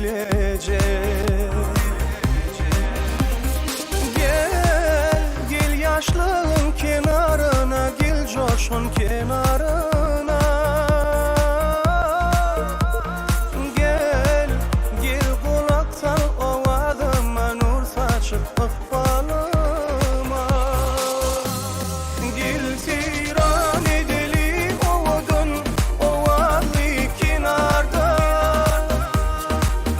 bilecek. Gel yaşlığın kenarına, gel coşun kenarına. Gel kulaktan ovadıma, nur saçıp ıkbalıma. Gel tiran edelim ovadın, ovalı kenarda.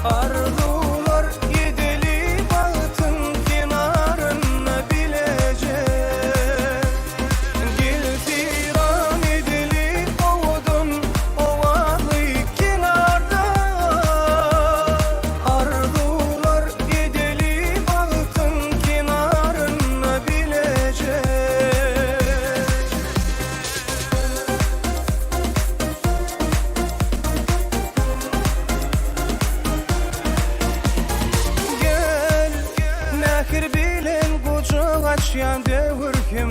Arzular gidelim altın kenarına bilecek. Gel tiran edelim ovadın, ovalı kenarda. Arzular gidelim altın kenarına bilecek. Gel, nahir bilen kucak açyan devir kim